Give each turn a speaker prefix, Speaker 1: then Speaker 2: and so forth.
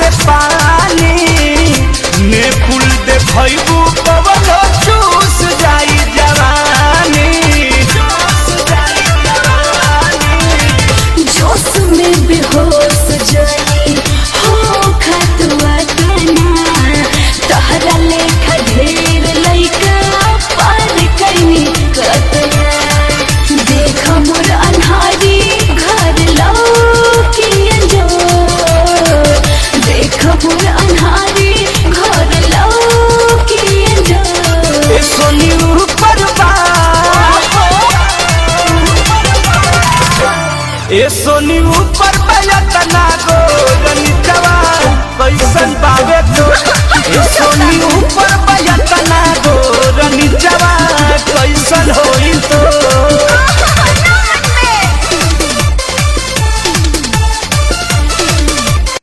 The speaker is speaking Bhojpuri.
Speaker 1: से पानी ने फूल दे भइबू पवन चूस जाई जवानी
Speaker 2: जोश में बेहोश जाई हो खतवा तना तहरा लेखा ढेर लइका पार कइनी कतना देख मोर अन्हारी घर लौकी जो देख मोर अन्हारी घर लौकी जो
Speaker 1: ए सोनी ऊपर बा ए सोनी ऊपर बयतना गो रनितवा कैसन बावे